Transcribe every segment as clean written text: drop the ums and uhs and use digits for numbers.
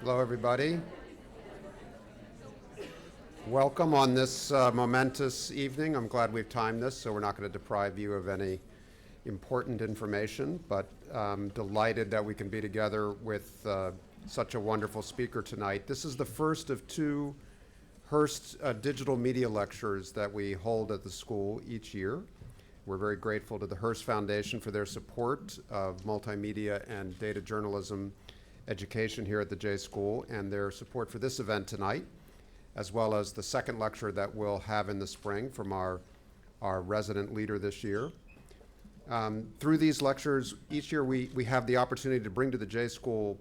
Hello, everybody. Welcome on this momentous evening. I'm glad we've timed this, so we're not going to deprive you of any important information, but delighted that we can be together with such a wonderful speaker tonight. This is the first of two Hearst digital media lectures that we hold at the school each year. We're very grateful to the Hearst Foundation for their support of multimedia and data journalism education here at the J School and their support for this event tonight, as well as the second lecture that we'll have in the spring from our resident leader this year. Through these lectures, each year we have the opportunity to bring to the J School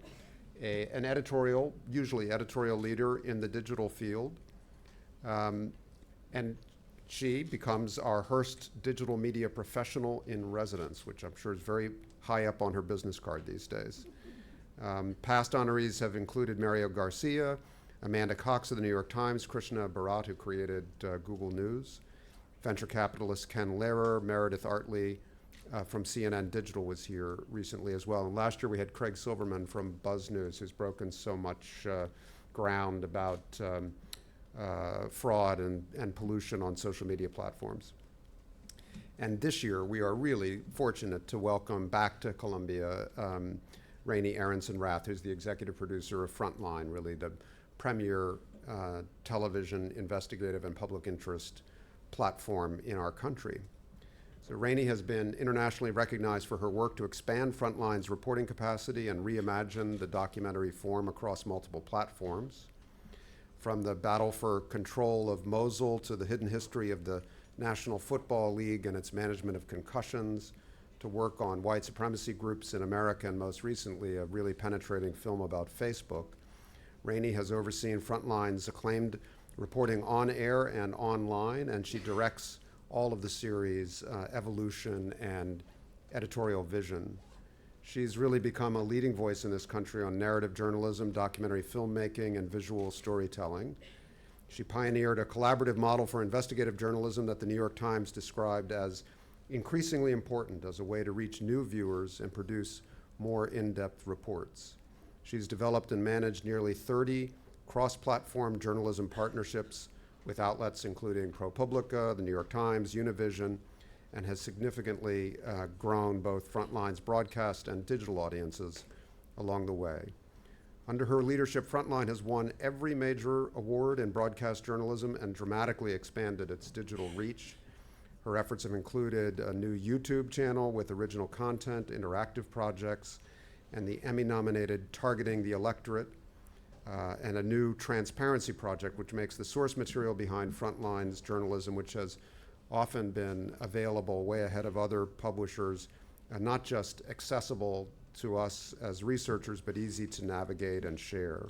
an editorial, usually editorial leader in the digital field. And she becomes our Hearst Digital Media Professional in Residence, which I'm sure is very high up on her business card these days. Past honorees have included Mario Garcia, Amanda Cox of the New York Times, Krishna Bharat, who created Google News, venture capitalist Ken Lehrer, Meredith Artley from CNN Digital was here recently as well. And last year we had Craig Silverman from Buzz News, who's broken so much ground about fraud and pollution on social media platforms. And this year we are really fortunate to welcome back to Columbia Raney Aronson-Rath, who's the executive producer of FRONTLINE, really the premier television investigative and public interest platform in our country. So Raney has been internationally recognized for her work to expand FRONTLINE's reporting capacity and reimagine the documentary form across multiple platforms. From the battle for control of Mosul to the hidden history of the National Football League and its management of concussions, to work on white supremacy groups in America, and most recently a really penetrating film about Facebook. Raney has overseen FRONTLINE's acclaimed reporting on air and online, and she directs all of the series' evolution and editorial vision. She's really become a leading voice in this country on narrative journalism, documentary filmmaking, and visual storytelling. She pioneered a collaborative model for investigative journalism that the New York Times described as increasingly important as a way to reach new viewers and produce more in-depth reports. She's developed and managed nearly 30 cross-platform journalism partnerships with outlets including ProPublica, the New York Times, Univision, and has significantly grown both FRONTLINE's broadcast and digital audiences along the way. Under her leadership, FRONTLINE has won every major award in broadcast journalism and dramatically expanded its digital reach. Her efforts have included a new YouTube channel with original content, interactive projects, and the Emmy-nominated Targeting the Electorate, and a new transparency project, which makes the source material behind FRONTLINE's journalism, which has often been available way ahead of other publishers, not just accessible to us as researchers, but easy to navigate and share.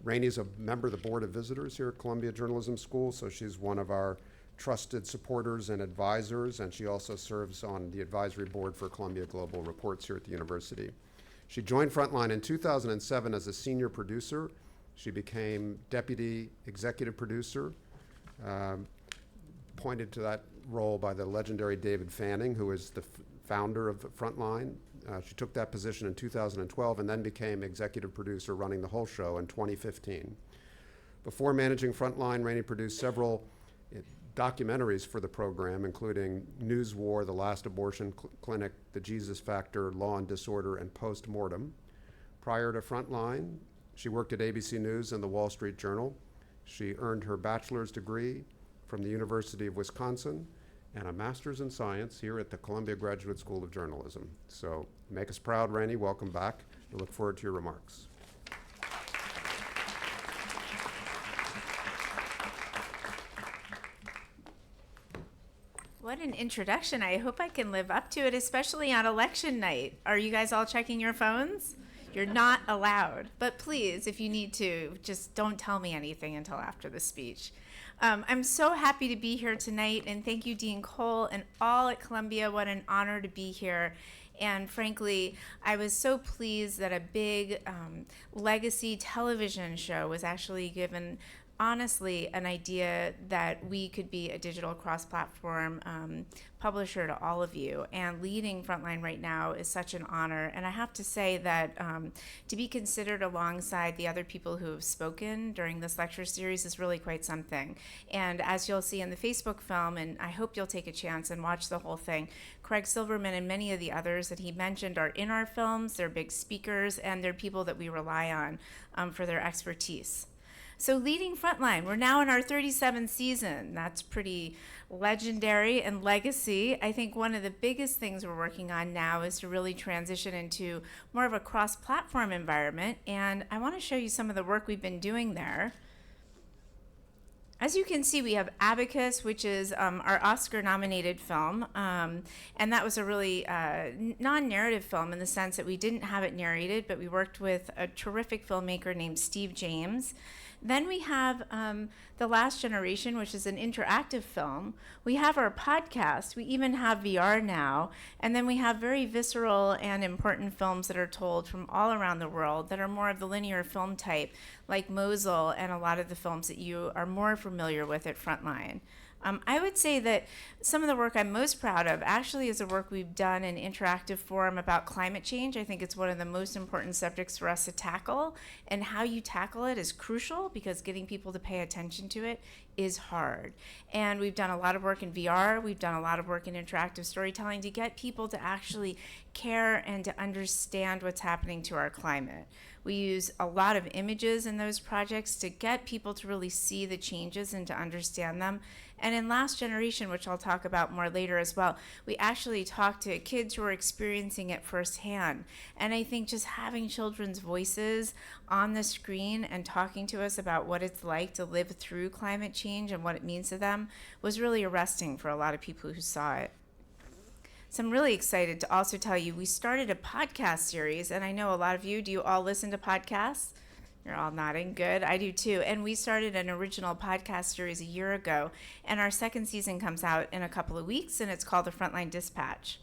Raney is a member of the Board of Visitors here at Columbia Journalism School, so she's one of our trusted supporters and advisors, and she also serves on the advisory board for Columbia Global Reports here at the university. She joined FRONTLINE in 2007 as a senior producer. She became deputy executive producer, appointed to that role by the legendary David Fanning, who is the founder of FRONTLINE. She took that position in 2012 and then became executive producer running the whole show in 2015. Before managing FRONTLINE, Raney produced several documentaries for the program, including News War, The Last Abortion Clinic, The Jesus Factor, Law and Disorder, and Postmortem. Prior to FRONTLINE, she worked at ABC News and the Wall Street Journal. She earned her bachelor's degree from the University of Wisconsin and a master's in science here at the Columbia Graduate School of Journalism. So make us proud, Raney. Welcome back. We look forward to your remarks. What an introduction. I hope I can live up to it, especially on election night. Are you guys all checking your phones? You're not allowed. But please, if you need to, just don't tell me anything until after the speech. I'm so happy to be here tonight, and thank you, Dean Cole, and all at Columbia. What an honor to be here. And frankly, I was so pleased that a big legacy television show was actually given honestly an idea that we could be a digital cross-platform publisher to all of you. And leading Frontline right now is such an honor. And I have to say that to be considered alongside the other people who have spoken during this lecture series is really quite something. And as you'll see in the Facebook film, and I hope you'll take a chance and watch the whole thing, Craig Silverman and many of the others that he mentioned are in our films. They're big speakers, and they're people that we rely on for their expertise. So leading Frontline, we're now in our 37th season. That's pretty legendary and legacy. I think one of the biggest things we're working on now is to really transition into more of a cross-platform environment, and I want to show you some of the work we've been doing there. As you can see, we have Abacus, which is our Oscar-nominated film, and that was a really non-narrative film in the sense that we didn't have it narrated, but we worked with a terrific filmmaker named Steve James. Then we have The Last Generation, which is an interactive film. We have our podcast. We even have VR now. And then we have very visceral and important films that are told from all around the world that are more of the linear film type, like Mosul and a lot of the films that you are more familiar with at Frontline. I would say that some of the work I'm most proud of actually is the work we've done in interactive form about climate change. I think it's one of the most important subjects for us to tackle, and how you tackle it is crucial because getting people to pay attention to it is hard. And we've done a lot of work in VR, we've done a lot of work in interactive storytelling to get people to actually care and to understand what's happening to our climate. We use a lot of images in those projects to get people to really see the changes and to understand them. And in Last Generation, which I'll talk about more later as well, we actually talked to kids who are experiencing it firsthand. And I think just having children's voices on the screen and talking to us about what it's like to live through climate change and what it means to them was really arresting for a lot of people who saw it. So I'm really excited to also tell you we started a podcast series, and I know a lot of you, do you all listen to podcasts? You're all nodding. Good. I do too. And we started an original podcast series a year ago, and our second season comes out in a couple of weeks, and it's called The Frontline Dispatch.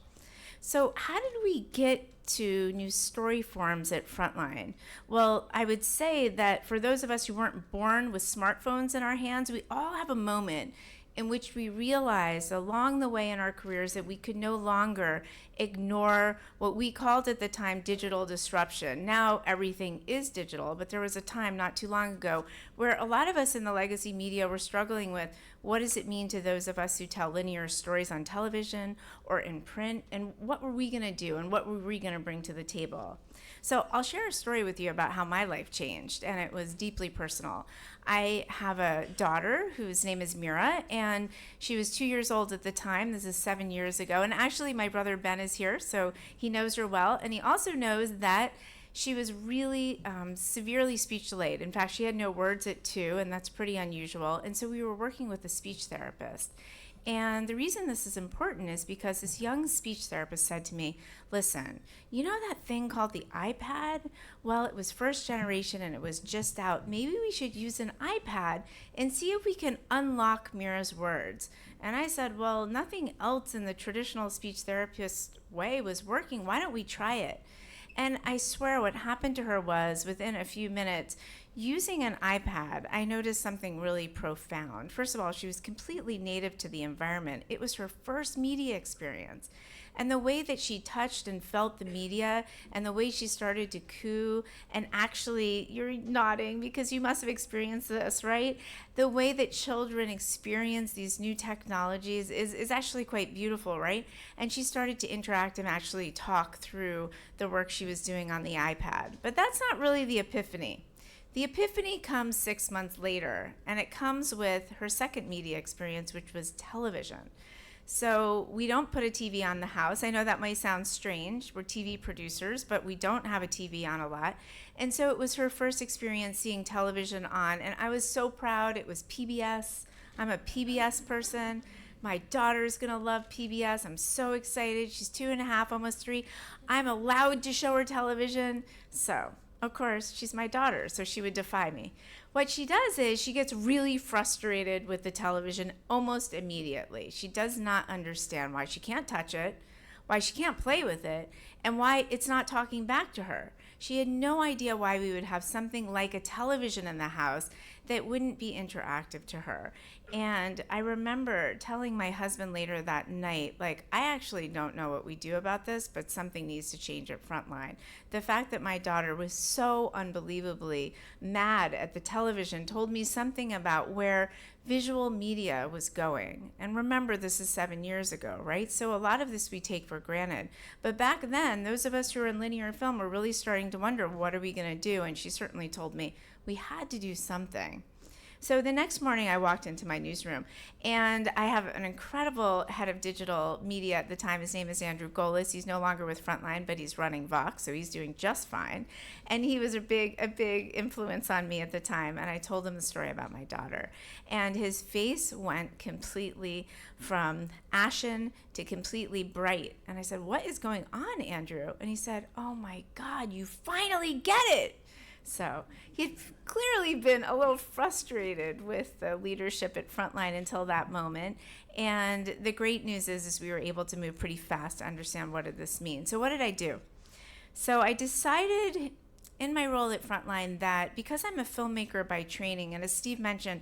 So how did we get to new story forms at Frontline? Well, I would say that for those of us who weren't born with smartphones in our hands, we all have a moment in which we realized along the way in our careers that we could no longer ignore what we called at the time digital disruption. Now everything is digital, but there was a time not too long ago where a lot of us in the legacy media were struggling with what does it mean to those of us who tell linear stories on television or in print, and what were we going to do and what were we going to bring to the table? So I'll share a story with you about how my life changed, and it was deeply personal. I have a daughter whose name is Mira, and she was 2 years old at the time. This is 7 years ago. And actually, my brother Ben is here, so he knows her well. And he also knows that she was really severely speech delayed. In fact, she had no words at 2, and that's pretty unusual. And so we were working with a speech therapist. And the reason this is important is because this young speech therapist said to me, listen, you know that thing called the iPad? Well, it was first generation and it was just out. Maybe we should use an iPad and see if we can unlock Mira's words. And I said, well, nothing else in the traditional speech therapist way was working. Why don't we try it? And I swear what happened to her was within a few minutes, using an iPad, I noticed something really profound. First of all, she was completely native to the environment. It was her first media experience. And the way that she touched and felt the media and the way she started to coo, and actually, you're nodding because you must have experienced this, right? The way that children experience these new technologies is actually quite beautiful, right? And she started to interact and actually talk through the work she was doing on the iPad. But that's not really the epiphany. The epiphany comes 6 months later, and it comes with her second media experience, which was television. So we don't put a TV on the house. I know that might sound strange. We're TV producers, but we don't have a TV on a lot. And so it was her first experience seeing television on, and I was so proud. It was PBS. I'm a PBS person. My daughter's gonna love PBS. I'm so excited. She's 2.5, almost 3. I'm allowed to show her television. So, of course, she's my daughter, so she would defy me. What she does is she gets really frustrated with the television almost immediately. She does not understand why she can't touch it, why she can't play with it, and why it's not talking back to her. She had no idea why we would have something like a television in the house that wouldn't be interactive to her. And I remember telling my husband later that night, like, I actually don't know what we do about this, but something needs to change at Frontline. The fact that my daughter was so unbelievably mad at the television told me something about where visual media was going. And remember, this is 7 years ago, right? So a lot of this we take for granted. But back then, those of us who were in linear film were really starting to wonder, what are we going to do? And she certainly told me we had to do something. So the next morning I walked into my newsroom, and I have an incredible head of digital media at the time. His name is Andrew Golis. He's no longer with Frontline, but he's running Vox, so he's doing just fine. And he was a big influence on me at the time, and I told him the story about my daughter. And his face went completely from ashen to completely bright. And I said, "What is going on, Andrew?" And he said, "Oh my God, you finally get it." So he'd clearly been a little frustrated with the leadership at Frontline until that moment. And the great news is we were able to move pretty fast to understand what did this mean. So what did I do? So I decided in my role at Frontline that because I'm a filmmaker by training, and as Steve mentioned,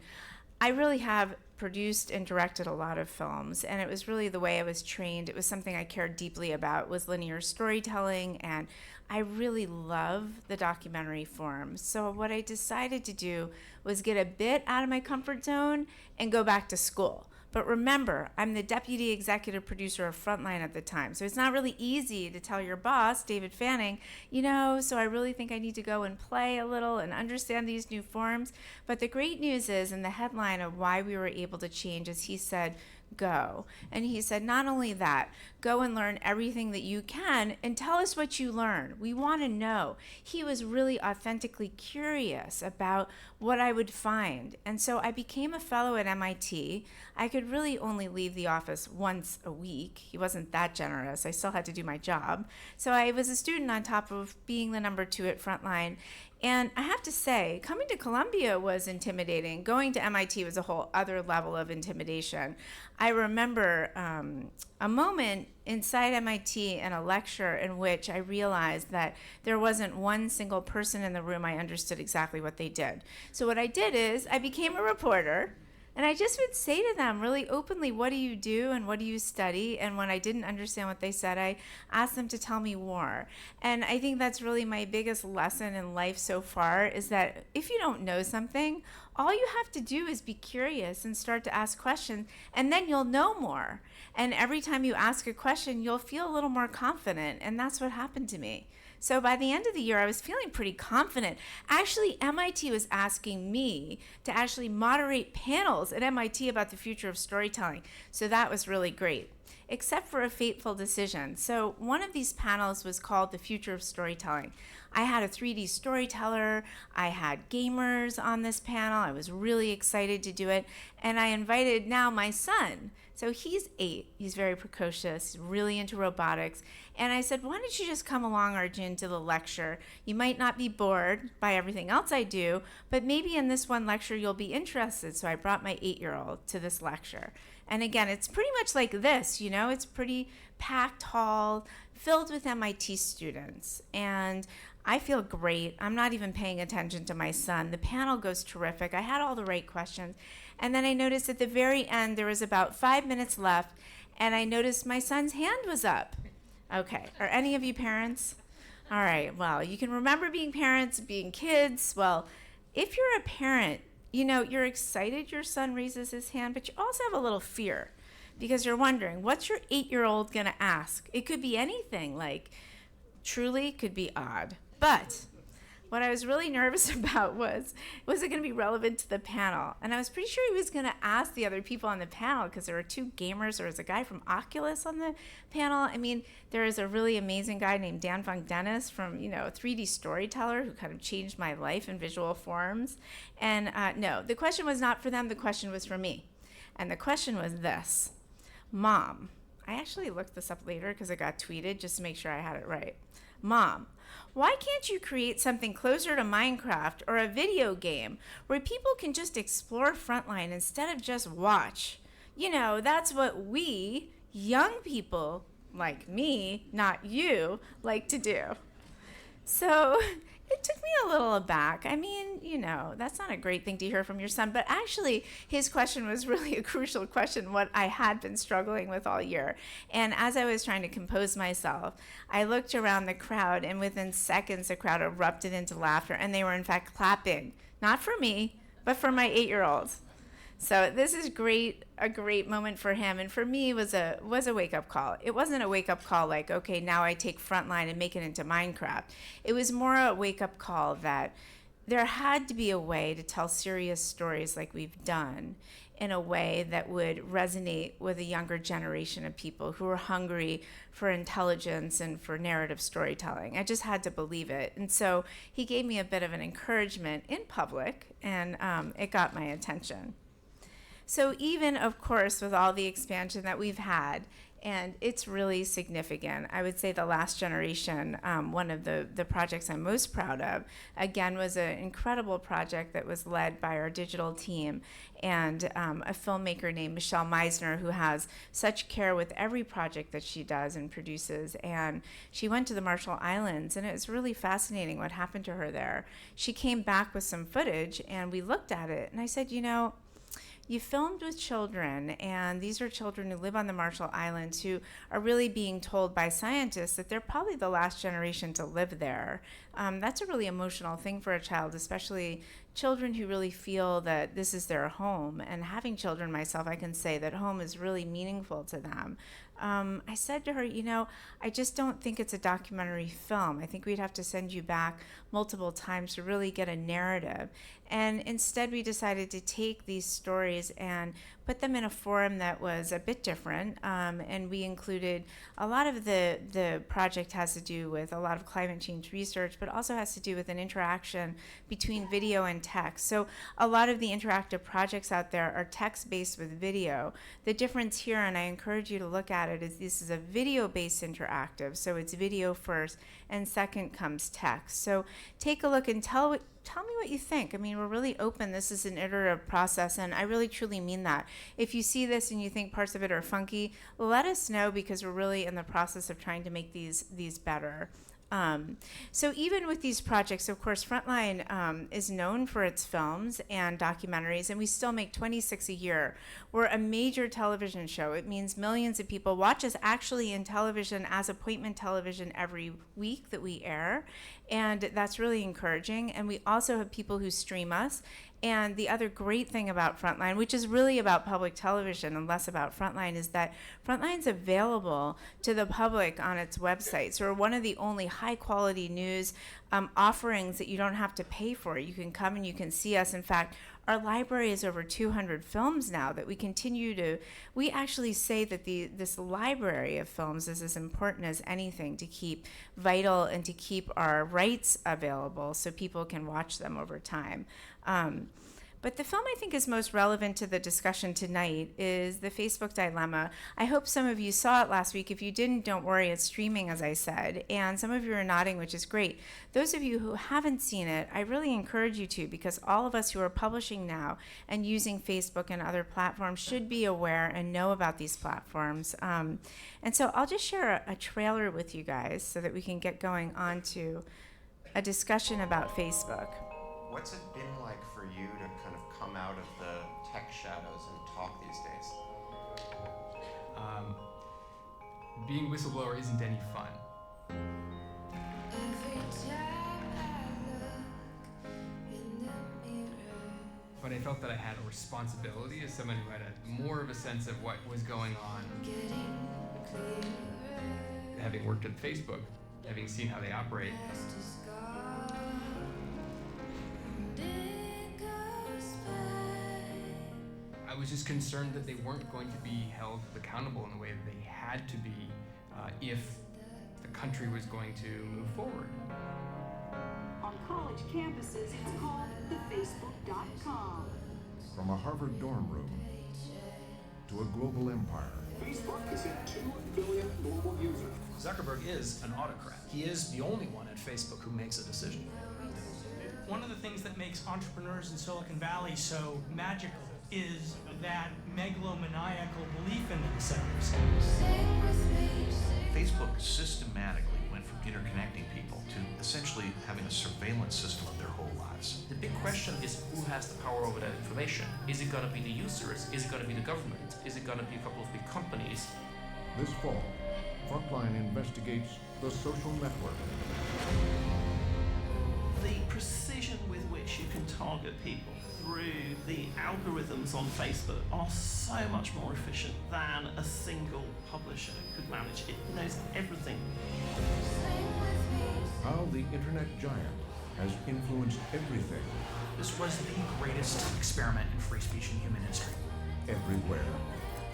I really have produced and directed a lot of films, and it was really the way I was trained. It was something I cared deeply about, was linear storytelling, and I really love the documentary form. So what I decided to do was get a bit out of my comfort zone and go back to school. But remember, I'm the deputy executive producer of Frontline at the time. So it's not really easy to tell your boss, David Fanning, so I really think I need to go and play a little and understand these new forms. But the great news is, in the headline of why we were able to change, is he said, go. And he said, not only that, go and learn everything that you can and tell us what you learn. We want to know. He was really authentically curious about what I would find. And so I became a fellow at MIT. I could really only leave the office once a week. He wasn't that generous. I still had to do my job. So I was a student on top of being the number 2 at Frontline. And I have to say, coming to Columbia was intimidating. Going to MIT was a whole other level of intimidation. I remember a moment inside MIT in a lecture in which I realized that there wasn't one single person in the room I understood exactly what they did. So what I did is I became a reporter. And I just would say to them really openly, what do you do and what do you study? And when I didn't understand what they said, I asked them to tell me more. And I think that's really my biggest lesson in life so far, is that if you don't know something, all you have to do is be curious and start to ask questions, and then you'll know more. And every time you ask a question, you'll feel a little more confident. And that's what happened to me. So by the end of the year, I was feeling pretty confident. Actually, MIT was asking me to actually moderate panels at MIT about the future of storytelling. So that was really great, except for a fateful decision. So one of these panels was called The Future of Storytelling. I had a 3D storyteller. I had gamers on this panel. I was really excited to do it. And I invited now my son. So he's 8. He's very precocious. He's really into robotics. And I said, why don't you just come along, Arjun, to the lecture? You might not be bored by everything else I do, but maybe in this one lecture you'll be interested. So I brought my 8-year-old to this lecture. And again, it's pretty much like this, it's pretty packed hall, filled with MIT students. And I feel great. I'm not even paying attention to my son. The panel goes terrific. I had all the right questions. And then I noticed at the very end, there was about 5 minutes left, and I noticed my son's hand was up. Okay, are any of you parents? All right, well, you can remember being parents, being kids. Well, if you're a parent, you're excited your son raises his hand, but you also have a little fear because you're wondering, what's your 8-year-old gonna ask? It could be anything, like truly could be odd. But what I was really nervous about was it going to be relevant to the panel? And I was pretty sure he was going to ask the other people on the panel, because there were 2 gamers. There was a guy from Oculus on the panel. I mean, there is a really amazing guy named Dan Funk Dennis from, a 3D storyteller who kind of changed my life in visual forms. And no, the question was not for them. The question was for me. And the question was this: Mom, I actually looked this up later because it got tweeted just to make sure I had it right. Mom, why can't you create something closer to Minecraft or a video game where people can just explore Frontline instead of just watch? That's what we, young people, like me, not you, like to do. So it took me a little aback. I mean, that's not a great thing to hear from your son, but actually his question was really a crucial question, what I had been struggling with all year. And as I was trying to compose myself, I looked around the crowd, and within seconds the crowd erupted into laughter, and they were in fact clapping, not for me, but for my 8-year-old. So this is a great moment for him, and for me was a wake-up call. It wasn't a wake-up call like, okay, now I take Frontline and make it into Minecraft. It was more a wake-up call that there had to be a way to tell serious stories like we've done in a way that would resonate with a younger generation of people who are hungry for intelligence and for narrative storytelling. I just had to believe it. And so he gave me a bit of an encouragement in public, and it got my attention. So even, of course, with all the expansion that we've had, and it's really significant, I would say The Last Generation, one of the projects I'm most proud of, again, was an incredible project that was led by our digital team and a filmmaker named Michelle Meisner, who has such care with every project that she does and produces. And she went to the Marshall Islands, and it was really fascinating what happened to her there. She came back with some footage, and we looked at it, and I said, you filmed with children, and these are children who live on the Marshall Islands who are really being told by scientists that they're probably the last generation to live there. That's a really emotional thing for a child, especially children who really feel that this is their home. And having children myself, I can say that home is really meaningful to them. I said to her, I just don't think it's a documentary film. I think we'd have to send you back multiple times to really get a narrative. And instead we decided to take these stories and put them in a forum that was a bit different. And we included a lot of the project has to do with a lot of climate change research, but also has to do with an interaction between video and text. So a lot of the interactive projects out there are text-based with video. The difference here, and I encourage you to look at it, is this is a video-based interactive. So it's video first, and second comes text. So take a look and tell me what you think. I mean, we're really open. This is an iterative process, and I really truly mean that. If you see this and you think parts of it are funky, let us know, because we're really in the process of trying to make these better. So even with these projects, of course, Frontline is known for its films and documentaries, and we still make 26 a year. We're a major television show. It means millions of people watch us actually in television as appointment television every week that we air, and that's really encouraging. And we also have people who stream us. And the other great thing about Frontline, which is really about public television and less about Frontline, is that Frontline's available to the public on its website. So we're one of the only high-quality news offerings that you don't have to pay for. You can come and you can see us. In fact, our library is over 200 films now that we continue to, we actually say that this library of films is as important as anything to keep vital and to keep our rights available so people can watch them over time. But the film I think is most relevant to the discussion tonight is The Facebook Dilemma. I hope some of you saw it last week. If you didn't, don't worry, it's streaming, as I said, and some of you are nodding, which is great. Those of you who haven't seen it, I really encourage you to, because all of us who are publishing now and using Facebook and other platforms should be aware and know about these platforms. And so I'll just share a trailer with you guys so that we can get going on to a discussion about Facebook. What's it been like for you to kind of come out of the tech shadows and talk these days? Being a whistleblower isn't any fun. But I felt that I had a responsibility as someone who had more of a sense of what was going on. Having worked at Facebook, having seen how they operate, I was just concerned that they weren't going to be held accountable in the way that they had to be if the country was going to move forward. On college campuses, it's called thefacebook.com. From a Harvard dorm room to a global empire. Facebook is at 2 billion global users. Zuckerberg is an autocrat. He is the only one at Facebook who makes a decision. One of the things that makes entrepreneurs in Silicon Valley so magical is that megalomaniacal belief in themselves. Facebook systematically went from interconnecting people to essentially having a surveillance system of their whole lives. The big question is who has the power over that information? Is it going to be the users? Is it going to be the government? Is it going to be a couple of big companies? This fall, Frontline investigates the social network. The precision with which you can target people through the algorithms on Facebook are so much more efficient than a single publisher could manage. It knows everything. How the internet giant has influenced everything. This was the greatest experiment in free speech in human history. Everywhere.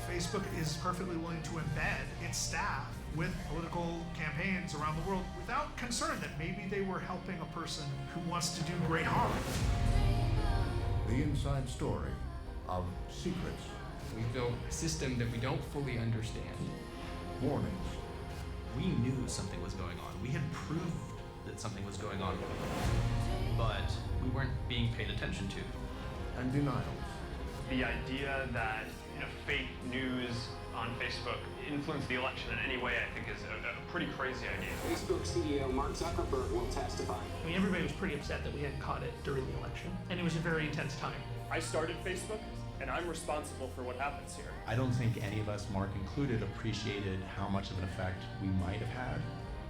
Facebook is perfectly willing to embed its staff with political campaigns around the world without concern that maybe they were helping a person who wants to do great harm. The inside story of secrets. We built a system that we don't fully understand. Warnings. We knew something was going on. We had proved that something was going on, but we weren't being paid attention to. And denials. The idea that fake news on Facebook influenced the election in any way, I think, is a pretty crazy idea. Facebook CEO Mark Zuckerberg will testify. I mean, everybody was pretty upset that we hadn't caught it during the election, and it was a very intense time. I started Facebook, and I'm responsible for what happens here. I don't think any of us, Mark included, appreciated how much of an effect we might have had.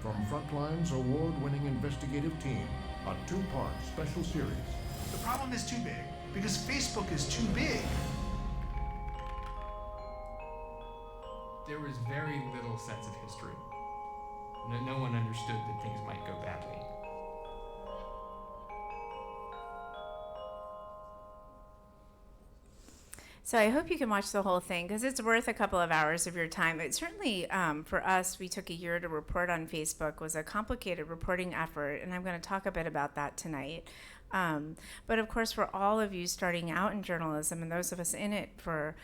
From Frontline's award-winning investigative team, a two-part special series. The problem is too big, because Facebook is too big. There was very little sense of history. No one understood that things might go badly. So I hope you can watch the whole thing because it's worth a couple of hours of your time. It certainly, for us, we took a year to report on Facebook, was a complicated reporting effort, and I'm going to talk a bit about that tonight. But of course, for all of you starting out in journalism and those of us in it for,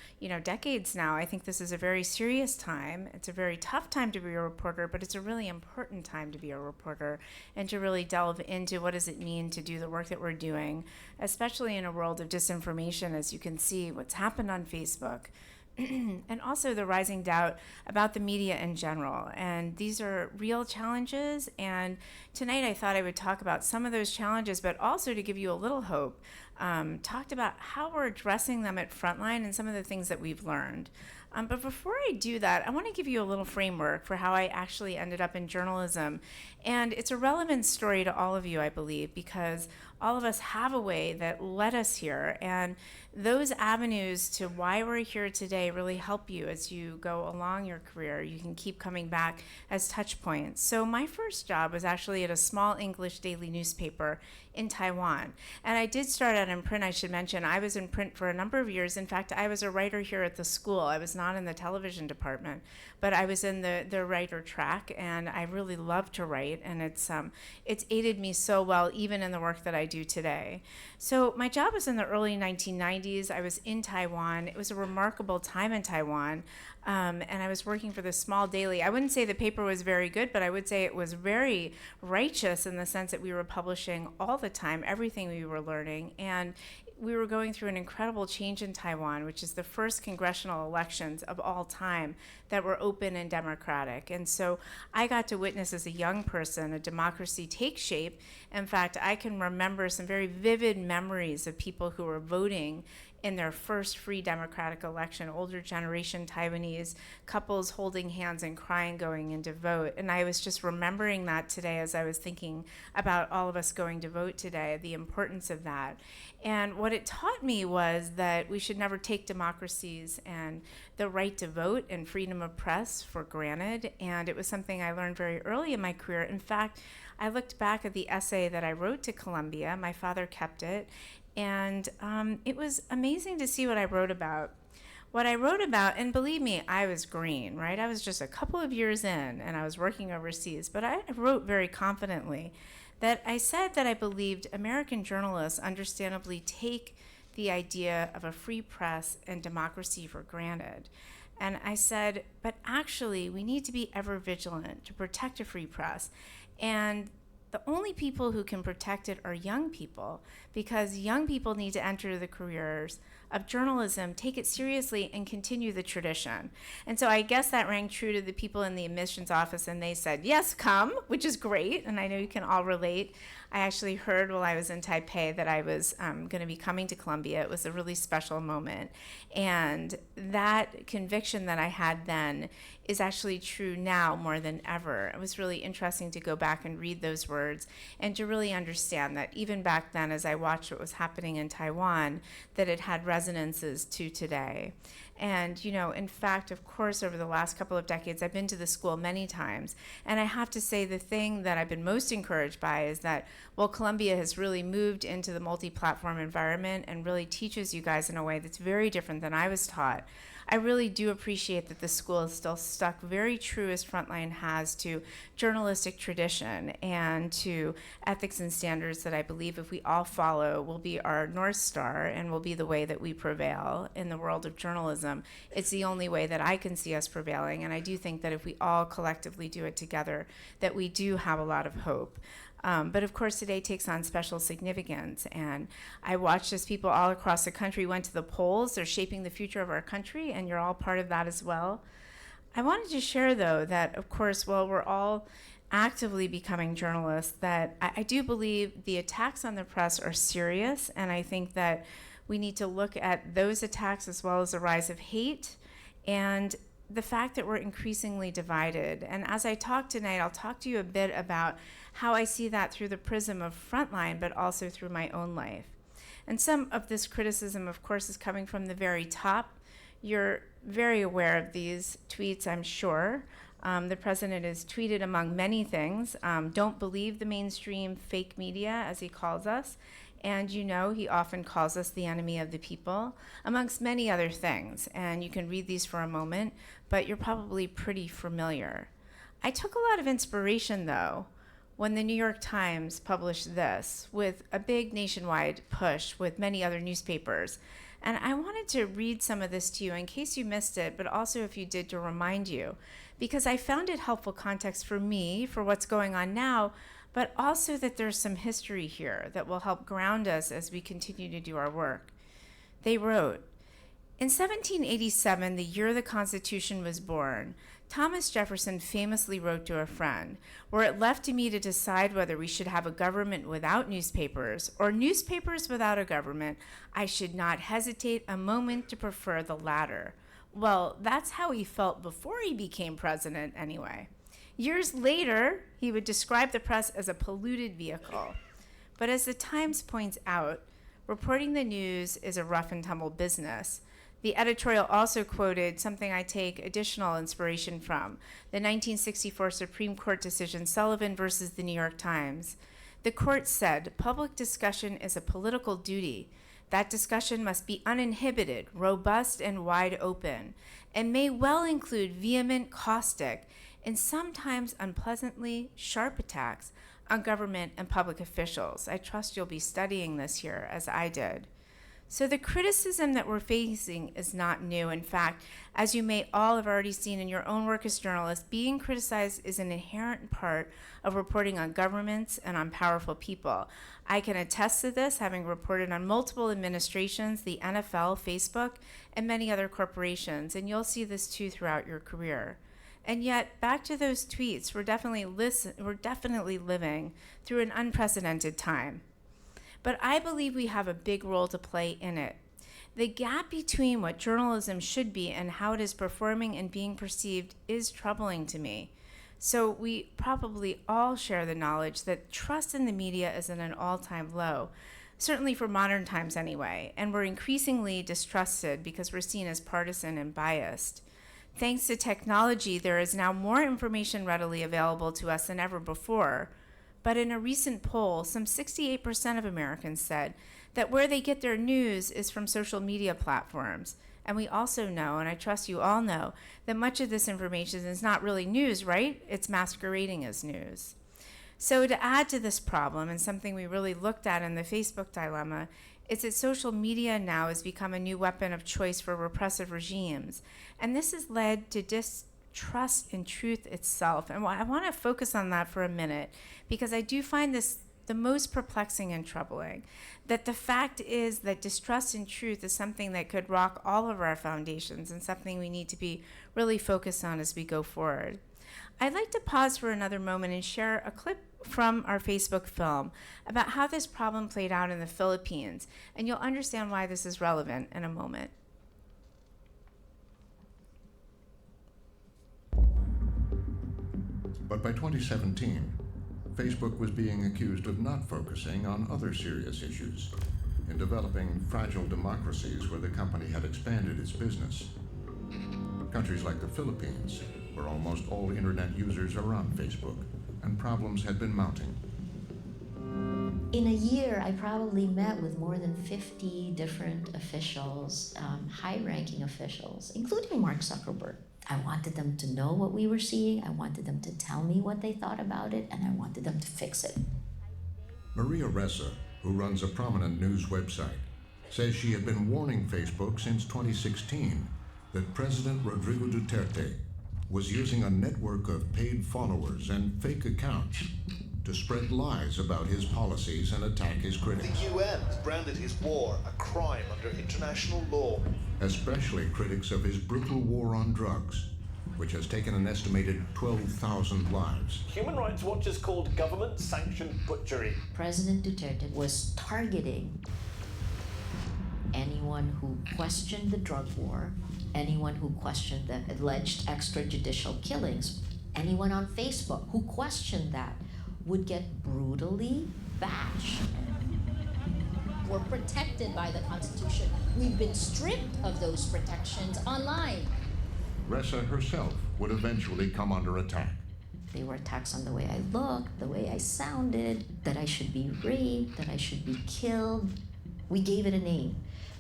decades now, I think this is a very serious time. It's a very tough time to be a reporter, but it's a really important time to be a reporter and to really delve into what does it mean to do the work that we're doing, especially in a world of disinformation, as you can see what's happened on Facebook. And also the rising doubt about the media in general. And these are real challenges. And tonight I thought I would talk about some of those challenges, but also to give you a little hope, talked about how we're addressing them at Frontline and some of the things that we've learned. But before I do that, I want to give you a little framework for how I actually ended up in journalism. And it's a relevant story to all of you, I believe, because all of us have a way that led us here. And those avenues to why we're here today really help you as you go along your career. You can keep coming back as touch points. So my first job was actually at a small English daily newspaper in Taiwan. And I did start out in print, I should mention. I was in print for a number of years. In fact, I was a writer here at the school. I was not in the television department, but I was in the writer track, and I really love to write, and it's aided me so well even in the work that I do today. So my job was in the early 1990s. I was in Taiwan. It was a remarkable time in Taiwan. And I was working for this small daily. I wouldn't say the paper was very good, but I would say it was very righteous in the sense that we were publishing all the time, everything we were learning. And we were going through an incredible change in Taiwan, which is the first congressional elections of all time that were open and democratic. And so I got to witness as a young person a democracy take shape. In fact, I can remember some very vivid memories of people who were voting in their first free democratic election, older generation Taiwanese couples holding hands and crying going in to vote. And I was just remembering that today as I was thinking about all of us going to vote today, the importance of that. And what it taught me was that we should never take democracies and the right to vote and freedom of press for granted. And it was something I learned very early in my career. In fact, I looked back at the essay that I wrote to Columbia. My father kept it. And it was amazing to see what I wrote about. What I wrote about, and believe me, I was green, right? I was just a couple of years in, and I was working overseas, but I wrote very confidently that I said that I believed American journalists understandably take the idea of a free press and democracy for granted. And I said, but actually, we need to be ever vigilant to protect a free press. And the only people who can protect it are young people, because young people need to enter the careers of journalism take it seriously and continue the tradition. And so I guess that rang true to the people in the admissions office, and they said, yes, come, which is great, and I know you can all relate. I actually heard while I was in Taipei that I was going to be coming to Columbia. It was a really special moment. And that conviction that I had then is actually true now more than ever. It was really interesting to go back and read those words and to really understand that even back then, as I watched what was happening in Taiwan, that it had resonances to today. And, in fact, of course, over the last couple of decades, I've been to the school many times. And I have to say the thing that I've been most encouraged by is that, well, Columbia has really moved into the multi-platform environment and really teaches you guys in a way that's very different than I was taught. I really do appreciate that the school is still stuck very true, as Frontline has, to journalistic tradition and to ethics and standards that I believe if we all follow will be our North Star and will be the way that we prevail in the world of journalism. It's the only way that I can see us prevailing, and I do think that if we all collectively do it together, that we do have a lot of hope. But of course, today takes on special significance. And I watched as people all across the country went to the polls. They're shaping the future of our country, and you're all part of that as well. I wanted to share, though, that, of course, while we're all actively becoming journalists, that I do believe the attacks on the press are serious. And I think that we need to look at those attacks as well as the rise of hate and the fact that we're increasingly divided. And as I talk tonight, I'll talk to you a bit about how I see that through the prism of Frontline, but also through my own life. And some of this criticism, of course, is coming from the very top. You're very aware of these tweets, I'm sure. The president has tweeted, among many things, don't believe the mainstream fake media, as he calls us. And he often calls us the enemy of the people, amongst many other things. And you can read these for a moment, but you're probably pretty familiar. I took a lot of inspiration, though, when the New York Times published this with a big nationwide push with many other newspapers. And I wanted to read some of this to you in case you missed it, but also if you did, to remind you, because I found it helpful context for me, for what's going on now, but also that there's some history here that will help ground us as we continue to do our work. They wrote, in 1787, the year the Constitution was born, Thomas Jefferson famously wrote to a friend, were it left to me to decide whether we should have a government without newspapers or newspapers without a government, I should not hesitate a moment to prefer the latter. Well, that's how he felt before he became president anyway. Years later, he would describe the press as a polluted vehicle. But as the Times points out, reporting the news is a rough and tumble business. The editorial also quoted something I take additional inspiration from, the 1964 Supreme Court decision, Sullivan versus the New York Times. The court said, public discussion is a political duty. That discussion must be uninhibited, robust, and wide open, and may well include vehement, caustic, and sometimes unpleasantly sharp attacks on government and public officials. I trust you'll be studying this here, as I did. So the criticism that we're facing is not new. In fact, as you may all have already seen in your own work as journalists, being criticized is an inherent part of reporting on governments and on powerful people. I can attest to this, having reported on multiple administrations, the NFL, Facebook, and many other corporations, and you'll see this too throughout your career. And yet, back to those tweets, we're definitely living through an unprecedented time. But I believe we have a big role to play in it. The gap between what journalism should be and how it is performing and being perceived is troubling to me. So we probably all share the knowledge that trust in the media is at an all-time low, certainly for modern times anyway, and we're increasingly distrusted because we're seen as partisan and biased. Thanks to technology, there is now more information readily available to us than ever before. But in a recent poll, some 68% of Americans said that where they get their news is from social media platforms. And we also know, and I trust you all know, that much of this information is not really news, right? It's masquerading as news. So to add to this problem, and something we really looked at in the Facebook dilemma, is that social media now has become a new weapon of choice for repressive regimes. And this has led to distrust in truth itself. And I want to focus on that for a minute, because I do find this the most perplexing and troubling. That the fact is that distrust in truth is something that could rock all of our foundations and something we need to be really focused on as we go forward. I'd like to pause for another moment and share a clip from our Facebook film about how this problem played out in the Philippines, and you'll understand why this is relevant in a moment. But by 2017, Facebook was being accused of not focusing on other serious issues in developing fragile democracies where the company had expanded its business. Countries like the Philippines, where almost all internet users are on Facebook, and problems had been mounting. In a year, I probably met with more than 50 different officials, high-ranking officials, including Mark Zuckerberg. I wanted them to know what we were seeing, I wanted them to tell me what they thought about it, and I wanted them to fix it. Maria Ressa, who runs a prominent news website, says she had been warning Facebook since 2016 that President Rodrigo Duterte was using a network of paid followers and fake accounts to spread lies about his policies and attack his critics. The UN has branded his war a crime under international law. Especially critics of his brutal war on drugs, which has taken an estimated 12,000 lives. Human Rights Watch is called government-sanctioned butchery. President Duterte was targeting anyone who questioned the drug war, anyone who questioned the alleged extrajudicial killings, anyone on Facebook who questioned that would get brutally bashed. We're protected by the Constitution. We've been stripped of those protections online. Ressa herself would eventually come under attack. They were attacks on the way I looked, the way I sounded, that I should be raped, that I should be killed. We gave it a name: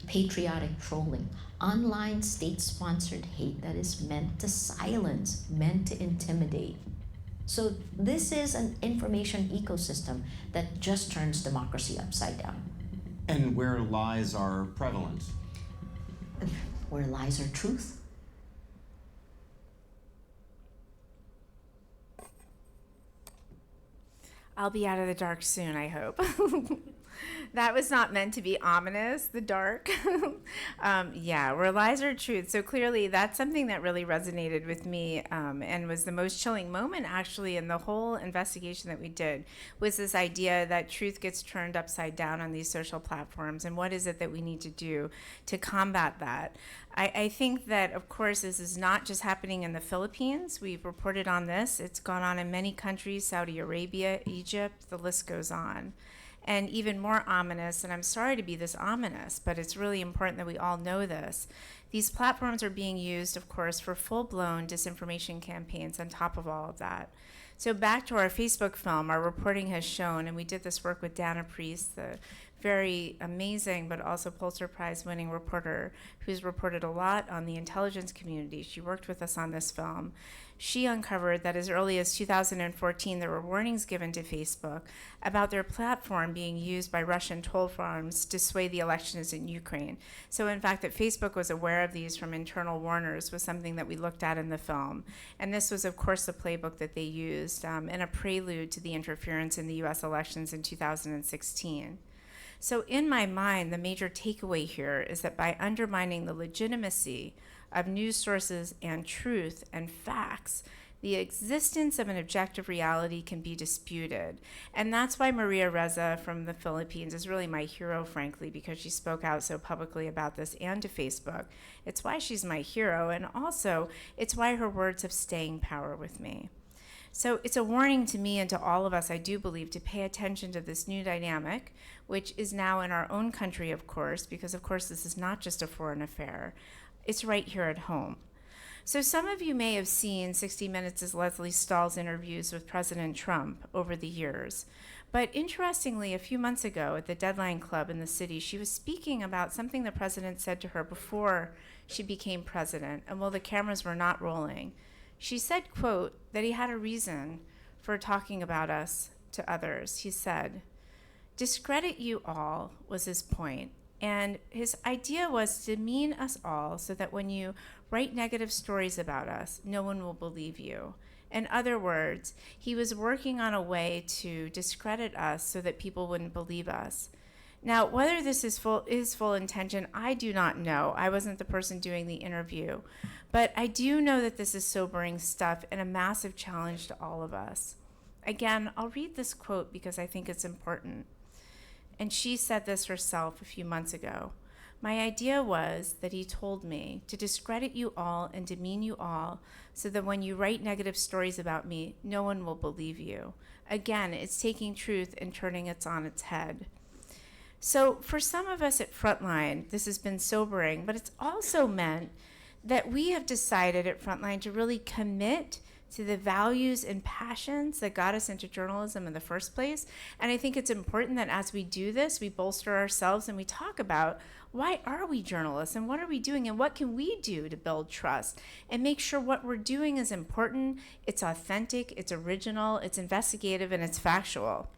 patriotic trolling, online state-sponsored hate that is meant to silence, meant to intimidate. So this is an information ecosystem that just turns democracy upside down. And where lies are prevalent. Where lies are truth. I'll be out of the dark soon, I hope. That was not meant to be ominous, the dark. Yeah, where lies are truth. So clearly that's something that really resonated with me and was the most chilling moment actually in the whole investigation that we did, was this idea that truth gets turned upside down on these social platforms, and what is it that we need to do to combat that. I think that, of course, this is not just happening in the Philippines. We've reported on this. It's gone on in many countries, Saudi Arabia, Egypt, the list goes on. And even more ominous, and I'm sorry to be this ominous, but it's really important that we all know this. These platforms are being used, of course, for full-blown disinformation campaigns on top of all of that. So back to our Facebook film, our reporting has shown, and we did this work with Dana Priest, the very amazing but also Pulitzer Prize winning reporter who's reported a lot on the intelligence community. She worked with us on this film. She uncovered that as early as 2014, there were warnings given to Facebook about their platform being used by Russian troll farms to sway the elections in Ukraine. So in fact, that Facebook was aware of these from internal warners was something that we looked at in the film. And this was, of course, the playbook that they used in a prelude to the interference in the US elections in 2016. So in my mind, the major takeaway here is that by undermining the legitimacy of news sources and truth and facts, the existence of an objective reality can be disputed. And that's why Maria Ressa from the Philippines is really my hero, frankly, because she spoke out so publicly about this and to Facebook. It's why she's my hero, and also it's why her words have staying power with me. So it's a warning to me and to all of us, I do believe, to pay attention to this new dynamic, which is now in our own country, of course, because of course this is not just a foreign affair. It's right here at home. So some of you may have seen 60 Minutes' Leslie Stahl's interviews with President Trump over the years. But interestingly, a few months ago at the Deadline Club in the city, she was speaking about something the president said to her before she became president, and while the cameras were not rolling. She said, quote, that he had a reason for talking about us to others. He said, "Discredit you all," was his point. And his idea was to demean us all so that when you write negative stories about us, no one will believe you. In other words, he was working on a way to discredit us so that people wouldn't believe us. Now, whether this is full intention, I do not know. I wasn't the person doing the interview. But I do know that this is sobering stuff and a massive challenge to all of us. Again, I'll read this quote because I think it's important. And she said this herself a few months ago. My idea was that he told me to discredit you all and demean you all so that when you write negative stories about me, no one will believe you. Again, it's taking truth and turning it on its head. So for some of us at Frontline, this has been sobering, but it's also meant that we have decided at Frontline to really commit to the values and passions that got us into journalism in the first place. And I think it's important that as we do this, we bolster ourselves and we talk about why are we journalists and what are we doing and what can we do to build trust and make sure what we're doing is important, it's authentic, it's original, it's investigative, and it's factual.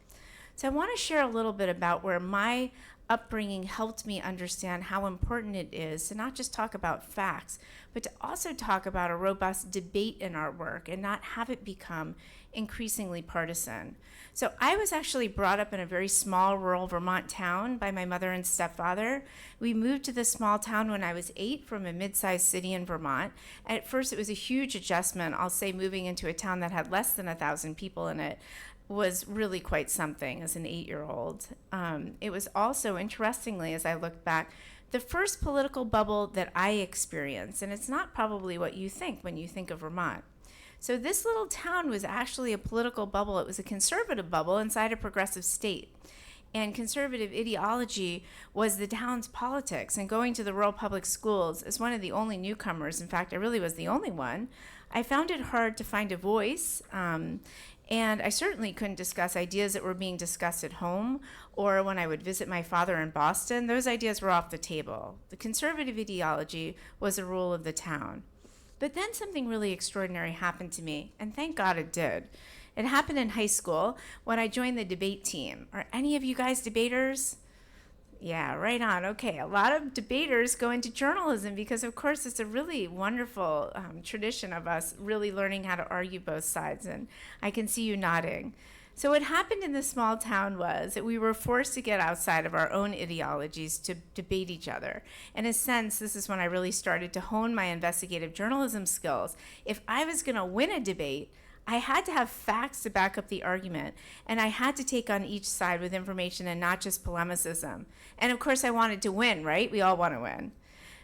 So I want to share a little bit about where my upbringing helped me understand how important it is to not just talk about facts, but to also talk about a robust debate in our work and not have it become increasingly partisan. So I was actually brought up in a very small rural Vermont town by my mother and stepfather. We moved to this small town when I was 8 from a mid-sized city in Vermont. At first it was a huge adjustment. I'll say moving into a town that had less than 1,000 people in it was really quite something as an 8-year-old. It was also, interestingly, as I look back, the first political bubble that I experienced, and it's not probably what you think when you think of Vermont. So this little town was actually a political bubble. It was a conservative bubble inside a progressive state. And conservative ideology was the town's politics. And going to the rural public schools as one of the only newcomers, in fact, I really was the only one, I found it hard to find a voice. And I certainly couldn't discuss ideas that were being discussed at home or when I would visit my father in Boston. Those ideas were off the table. The conservative ideology was a rule of the town. But then something really extraordinary happened to me, and thank God it did. It happened in high school when I joined the debate team. Are any of you guys debaters? Yeah, right on. Okay, a lot of debaters go into journalism because, of course, it's a really wonderful tradition of us really learning how to argue both sides, and I can see you nodding. So what happened in this small town was that we were forced to get outside of our own ideologies to debate each other. In a sense, this is when I really started to hone my investigative journalism skills. If I was going to win a debate, I had to have facts to back up the argument, and I had to take on each side with information and not just polemicism. And of course, I wanted to win, right? We all want to win.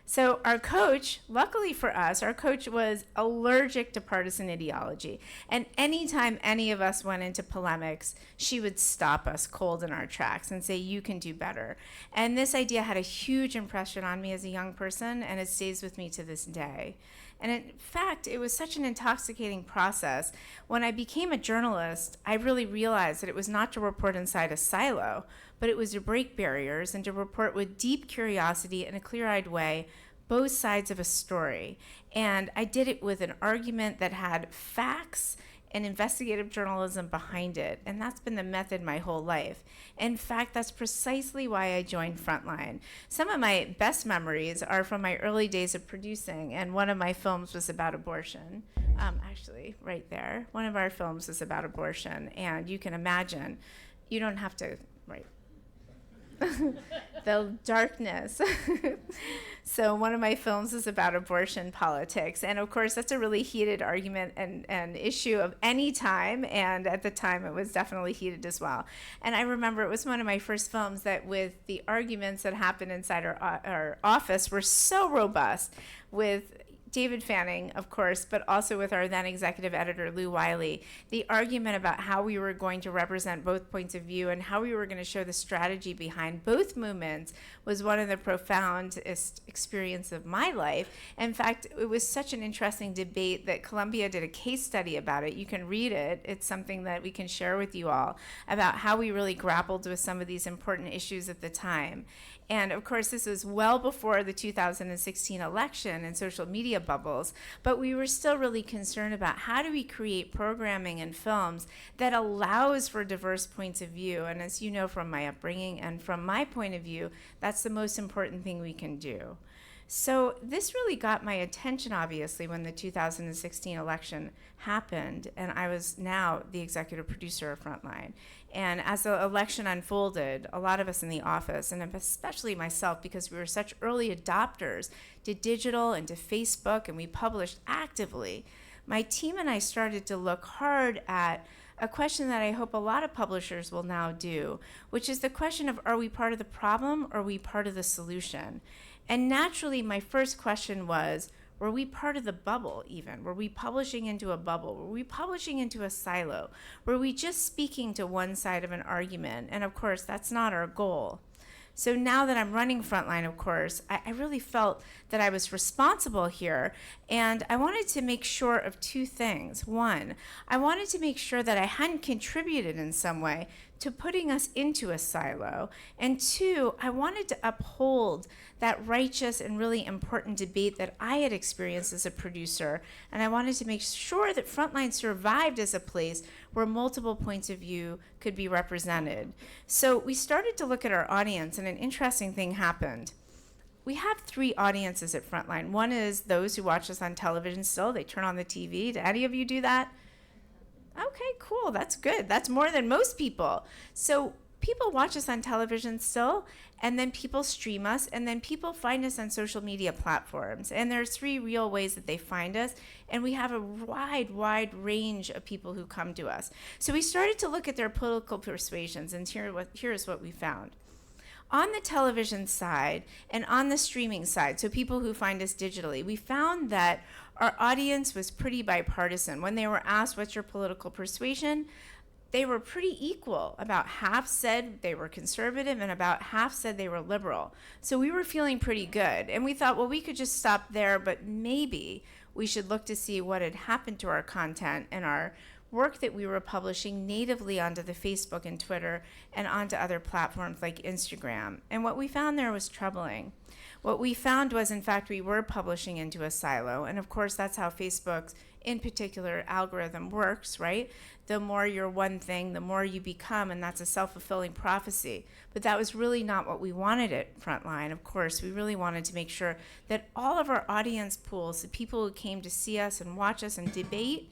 So our coach, luckily for us, our coach was allergic to partisan ideology. And anytime any of us went into polemics, she would stop us cold in our tracks and say, you can do better. And this idea had a huge impression on me as a young person, and it stays with me to this day. And in fact, it was such an intoxicating process. When I became a journalist, I really realized that it was not to report inside a silo, but it was to break barriers and to report with deep curiosity in a clear-eyed way both sides of a story. And I did it with an argument that had facts and investigative journalism behind it. And that's been the method my whole life. In fact, that's precisely why I joined Frontline. Some of my best memories are from my early days of producing, and one of my films was about abortion. Actually, right there, one of our films was about abortion. And you can imagine, you don't have to, right. The darkness. So one of my films is about abortion politics. And of course, that's a really heated argument and issue of any time. And at the time, it was definitely heated as well. And I remember it was one of my first films that with the arguments that happened inside our office were so robust with David Fanning, of course, but also with our then executive editor, Lou Wiley, the argument about how we were going to represent both points of view and how we were going to show the strategy behind both movements was one of the profoundest experiences of my life. In fact, it was such an interesting debate that Columbia did a case study about it. You can read it. It's something that we can share with you all about how we really grappled with some of these important issues at the time. And of course, this was well before the 2016 election and social media bubbles, but we were still really concerned about how do we create programming and films that allows for diverse points of view. And as you know from my upbringing and from my point of view, that's the most important thing we can do. So this really got my attention, obviously, when the 2016 election happened, and I was now the executive producer of Frontline. And as the election unfolded, a lot of us in the office, and especially myself, because we were such early adopters to digital and to Facebook, and we published actively, my team and I started to look hard at a question that I hope a lot of publishers will now do, which is the question of, are we part of the problem or are we part of the solution? And naturally, my first question was, were we part of the bubble even? Were we publishing into a bubble? Were we publishing into a silo? Were we just speaking to one side of an argument? And of course, that's not our goal. So now that I'm running Frontline, of course, I really felt that I was responsible here, and I wanted to make sure of two things. One, I wanted to make sure that I hadn't contributed in some way to putting us into a silo. And two, I wanted to uphold that righteous and really important debate that I had experienced as a producer. And I wanted to make sure that Frontline survived as a place where multiple points of view could be represented. So we started to look at our audience, and an interesting thing happened. We have three audiences at Frontline. One is those who watch us on television still. They turn on the TV. Do any of you do that? Okay, cool. That's good. That's more than most people. So people watch us on television still, and then people stream us, and then people find us on social media platforms. And there are three real ways that they find us, and we have a wide range of people who come to us. So we started to look at their political persuasions, and here's what we found. On the television side and on the streaming side, so people who find us digitally, we found that our audience was pretty bipartisan. When they were asked, what's your political persuasion? They were pretty equal. About half said they were conservative and about half said they were liberal. So we were feeling pretty good. And we thought, well, we could just stop there, but maybe we should look to see what had happened to our content and our work that we were publishing natively onto the Facebook and Twitter and onto other platforms like Instagram. And what we found there was troubling. What we found was, in fact, we were publishing into a silo. And of course, that's how Facebook's, in particular, algorithm works, right? The more you're one thing, the more you become, and that's a self-fulfilling prophecy. But that was really not what we wanted at Frontline. Of course, we really wanted to make sure that all of our audience pools, the people who came to see us and watch us and debate,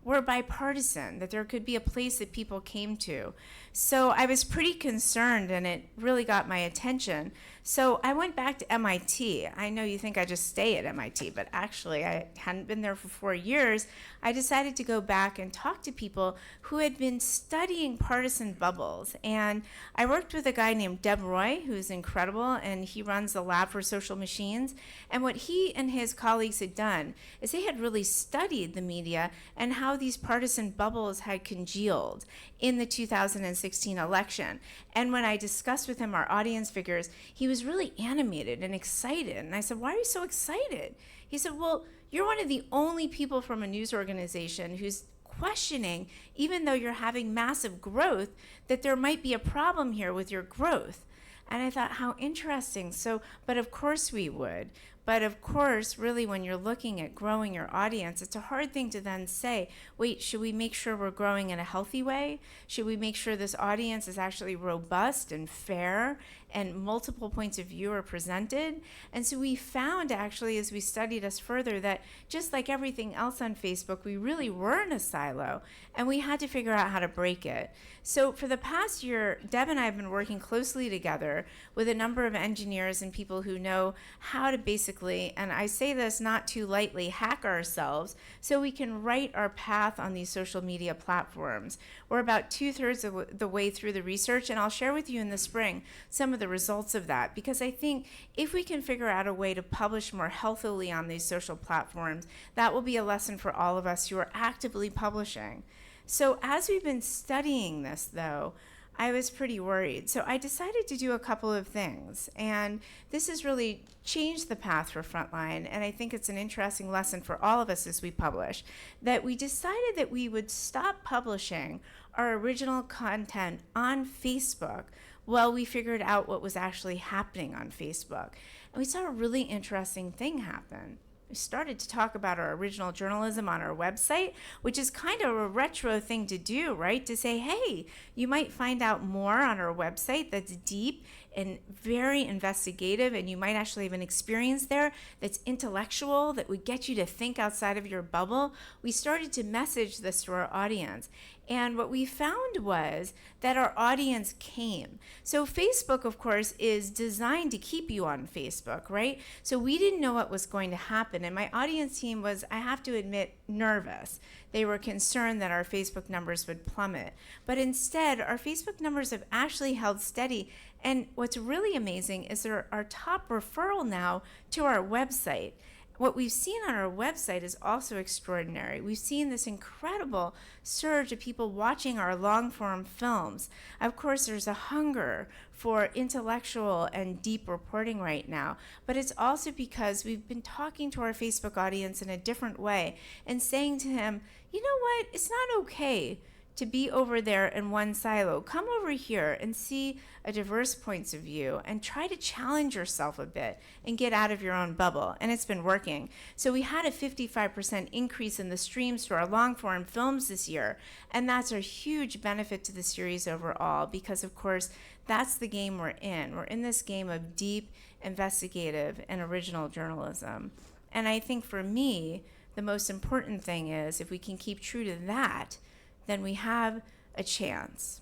were bipartisan, that there could be a place that people came to. So I was pretty concerned, and it really got my attention. So I went back to MIT. I know you think I just stay at MIT, but actually I hadn't been there for 4 years. I decided to go back and talk to people who had been studying partisan bubbles. And I worked with a guy named Deb Roy, who's incredible, and he runs the Lab for Social Machines. And what he and his colleagues had done is they had really studied the media and how these partisan bubbles had congealed in the 2016 election. And when I discussed with him our audience figures, he was really animated and excited. And I said, why are you so excited? He said, well, you're one of the only people from a news organization who's questioning, even though you're having massive growth, that there might be a problem here with your growth. And I thought, how interesting. So, but of course we would. But of course, really, when you're looking at growing your audience, it's a hard thing to then say, wait, should we make sure we're growing in a healthy way? Should we make sure this audience is actually robust and fair and multiple points of view are presented? And so we found, actually, as we studied us further, that just like everything else on Facebook, we really were in a silo, and we had to figure out how to break it. So for the past year, Deb and I have been working closely together with a number of engineers and people who know how to basically, and I say this not too lightly, hack ourselves so we can write our path on these social media platforms. We're about 2/3 of the way through the research, and I'll share with you in the spring some of the results of that, because I think if we can figure out a way to publish more healthily on these social platforms, that will be a lesson for all of us who are actively publishing. So as we've been studying this, though, I was pretty worried. So I decided to do a couple of things, and this has really changed the path for Frontline, and I think it's an interesting lesson for all of us as we publish, that we decided that we would stop publishing our original content on Facebook while we figured out what was actually happening on Facebook. And we saw a really interesting thing happen. we started to talk about our original journalism on our website, which is kind of a retro thing to do, right? To say, hey, you might find out more on our website that's deep and very investigative, and you might actually have an experience there that's intellectual, that would get you to think outside of your bubble. We started to message this to our audience. And what we found was that our audience came. So Facebook, of course, is designed to keep you on Facebook, right? So we didn't know what was going to happen. And my audience team was, I have to admit, nervous. They were concerned that our Facebook numbers would plummet. But instead, our Facebook numbers have actually held steady. And what's really amazing is they're our top referral now to our website. What we've seen on our website is also extraordinary. We've seen this incredible surge of people watching our long-form films. Of course, there's a hunger for intellectual and deep reporting right now, but it's also because we've been talking to our Facebook audience in a different way and saying to him, you know what, it's not okay to be over there in one silo. Come over here and see a diverse points of view and try to challenge yourself a bit and get out of your own bubble. And it's been working. So we had a 55% increase in the streams to our long form films this year. And that's a huge benefit to the series overall because, of course, that's the game we're in. We're in this game of deep, investigative, and original journalism. And I think for me, the most important thing is if we can keep true to that, then we have a chance.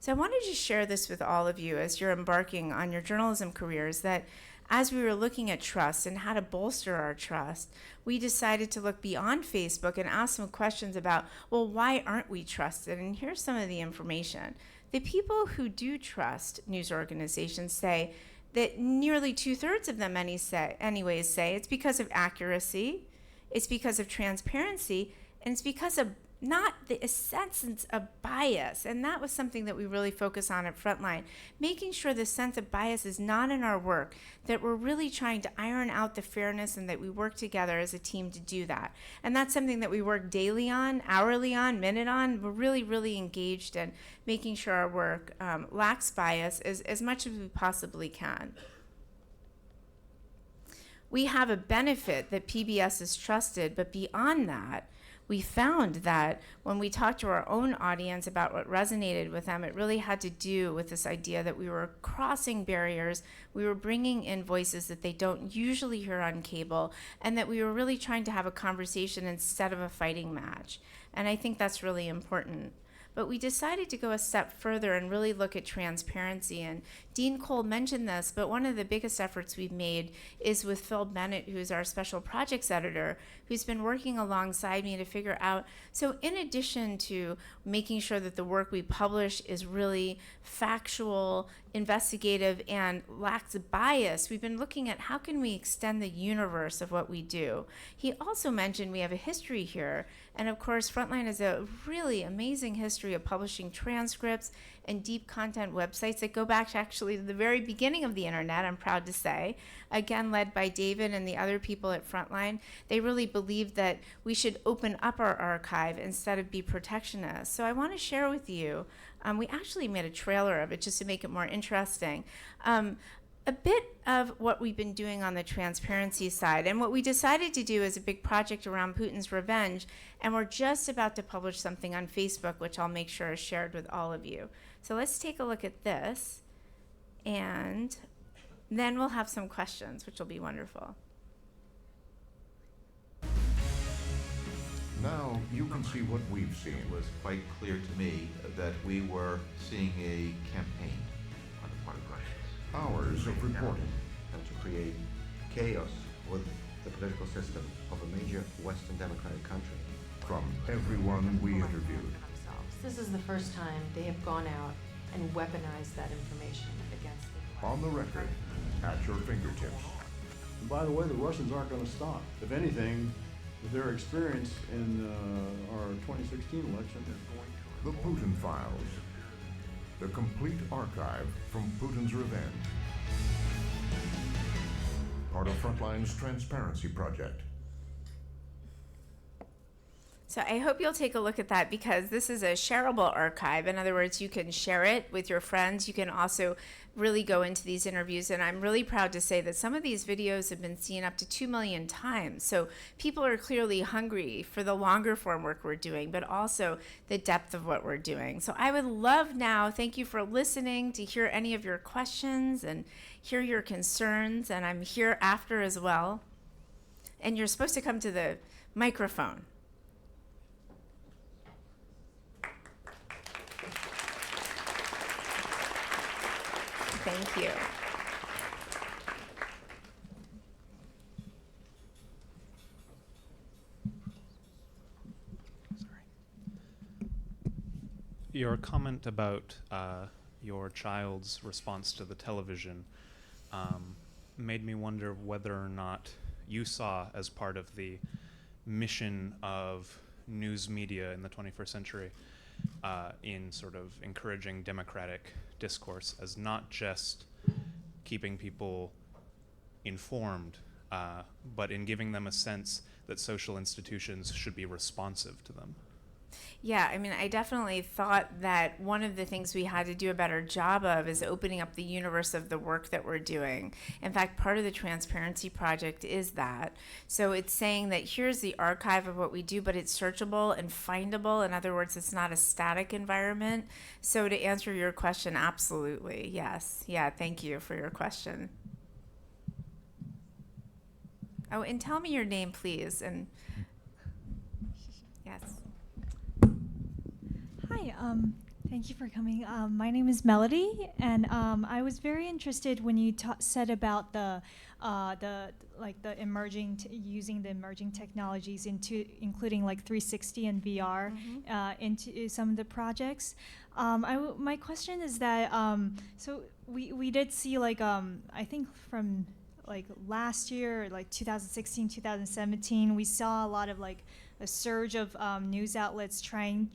So I wanted to share this with all of you as you're embarking on your journalism careers, that as we were looking at trust and how to bolster our trust, we decided to look beyond Facebook and ask some questions about, well, why aren't we trusted? And here's some of the information. The people who do trust news organizations say that nearly 2/3 of them anyways say it's because of accuracy, it's because of transparency, and it's because of not the essence of bias. And that was something that we really focus on at Frontline, making sure the sense of bias is not in our work, that we're really trying to iron out the fairness and that we work together as a team to do that. And that's something that we work daily on, hourly on, minute on. We're really, really engaged in making sure our work lacks bias as much as we possibly can. We have a benefit that PBS is trusted, but beyond that, we found that when we talked to our own audience about what resonated with them, it really had to do with this idea that we were crossing barriers, we were bringing in voices that they don't usually hear on cable, and that we were really trying to have a conversation instead of a fighting match. And I think that's really important. But we decided to go a step further and really look at transparency. And Dean Cole mentioned this, but one of the biggest efforts we've made is with Phil Bennett, who is our special projects editor, who's been working alongside me to figure out, so in addition to making sure that the work we publish is really factual, investigative, and lacks bias, we've been looking at how can we extend the universe of what we do. He also mentioned we have a history here, and of course Frontline has a really amazing history of publishing transcripts and deep content websites that go back actually to the very beginning of the internet, I'm proud to say, again led by David and the other people at Frontline. They really believed that we should open up our archive instead of be protectionist. So I want to share with you, we actually made a trailer of it just to make it more interesting. A bit of what we've been doing on the transparency side. And what we decided to do is a big project around Putin's revenge, and we're just about to publish something on Facebook, which I'll make sure is shared with all of you. So let's take a look at this, and then we'll have some questions, which will be wonderful. Now you can see what we've seen. It was quite clear to me that we were seeing a campaign on the part of Russians. Hours of reporting. And to create chaos with the political system of a major Western democratic country. From everyone we interviewed. This is the first time they have gone out and weaponized that information against the On the record, at your fingertips. And by the way, the Russians aren't going to stop. If anything, their experience in our 2016 election is going to... The Putin Files. The complete archive from Putin's revenge. Part of Frontline's Transparency Project. So I hope you'll take a look at that, because this is a shareable archive. In other words, you can share it with your friends. You can also really go into these interviews. And I'm really proud to say that some of these videos have been seen up to 2 million times. So people are clearly hungry for the longer form work we're doing, but also the depth of what we're doing. So I would love now, thank you for listening, to hear any of your questions and hear your concerns. And I'm here after as well. And you're supposed to come to the microphone. Thank you. Your comment about your child's response to the television made me wonder whether or not you saw, as part of the mission of news media in the 21st century, in sort of encouraging democratic discourse, as not just keeping people informed, but in giving them a sense that social institutions should be responsive to them. Yeah, I mean, I definitely thought that one of the things we had to do a better job of is opening up the universe of the work that we're doing. In fact, part of the Transparency Project is that. So it's saying that here's the archive of what we do, but it's searchable and findable. In other words, it's not a static environment. So to answer your question, absolutely, yes. Yeah, thank you for your question. Oh, and tell me your name, please. And yes. Hi, thank you for coming. My name is Melody, and I was very interested when you said about the emerging using the emerging technologies into including like 360 and VR into some of the projects. My question is that so we did see like I think from like last year, like 2016, 2017, we saw a lot of like a surge of news outlets trying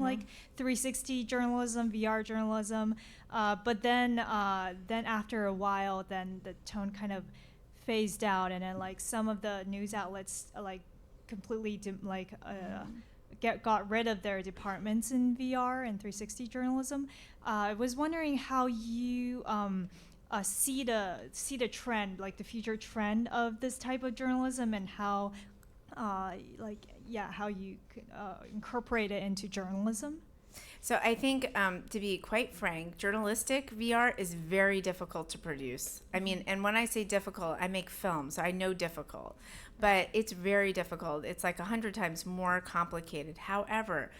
like 360 journalism, VR journalism, but then after a while, then the tone kind of phased out, and then like some of the news outlets like completely got rid of their departments in VR and 360 journalism. I was wondering how you see the trend, like the future trend of this type of journalism, and how how you could incorporate it into journalism. So I think, to be quite frank, journalistic VR is very difficult to produce. I mean, and when I say difficult, I make film, so I know difficult. But it's very difficult. It's like 100 times more complicated. However,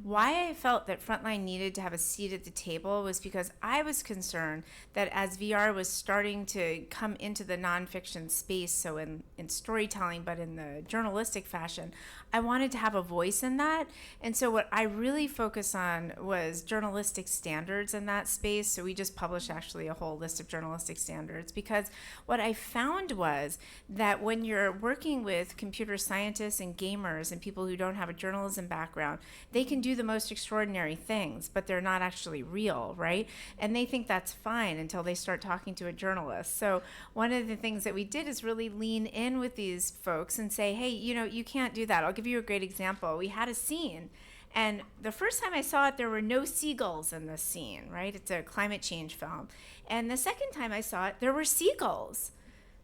why I felt that Frontline needed to have a seat at the table was because I was concerned that as VR was starting to come into the nonfiction space, so in storytelling, but in the journalistic fashion, I wanted to have a voice in that. And so what I really focused on was journalistic standards in that space. So we just published actually a whole list of journalistic standards, because what I found was that when you're working with computer scientists and gamers and people who don't have a journalism background, they can do the most extraordinary things, but they're not actually real, right? And they think that's fine until they start talking to a journalist. So one of the things that we did is really lean in with these folks and say, hey, you can't do that. I'll give you a great example. We had a scene, and the first time I saw it, there were no seagulls in this scene, right? It's a climate change film. And the second time I saw it, there were seagulls.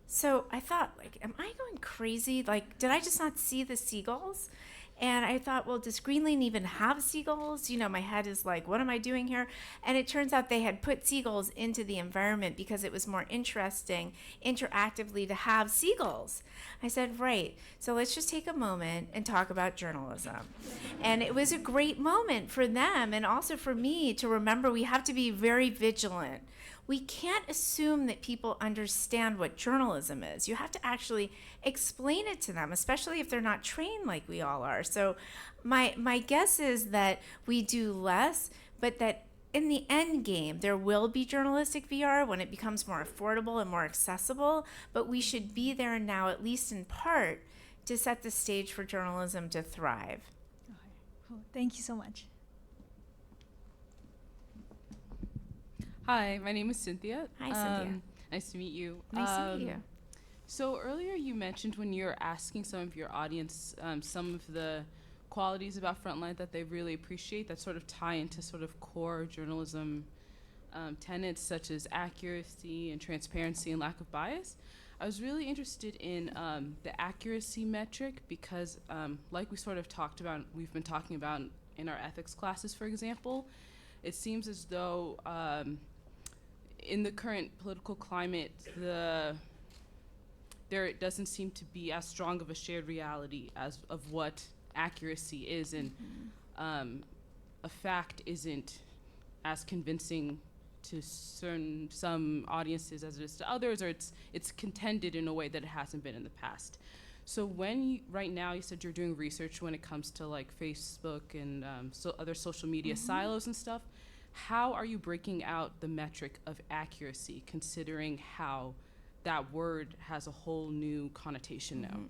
So I thought, like, am I going crazy? Like, did I just not see the seagulls? And I thought, well, does Greenland even have seagulls? My head is like, what am I doing here? And it turns out they had put seagulls into the environment because it was more interesting interactively to have seagulls. I said, right, so let's just take a moment and talk about journalism. And it was a great moment for them and also for me to remember we have to be very vigilant. We can't assume that people understand what journalism is. You have to actually explain it to them, especially if they're not trained like we all are. So my guess is that we do less, but that in the end game, there will be journalistic VR when it becomes more affordable and more accessible, but we should be there now, at least in part, to set the stage for journalism to thrive. Okay, cool. Thank you so much. Hi, my name is Cynthia. Hi, Cynthia. Nice to meet you. Nice to meet you. So earlier you mentioned when you were asking some of your audience some of the qualities about Frontline that they really appreciate that sort of tie into sort of core journalism tenets such as accuracy and transparency and lack of bias. I was really interested in the accuracy metric because, like we sort of talked about, we've been talking about in our ethics classes, for example, it seems as though in the current political climate, there doesn't seem to be as strong of a shared reality as of what accuracy is, and a fact isn't as convincing to some audiences as it is to others, or it's contended in a way that it hasn't been in the past. So right now you said you're doing research when it comes to like Facebook and other social media silos and stuff. How are you breaking out the metric of accuracy, considering how that word has a whole new connotation now?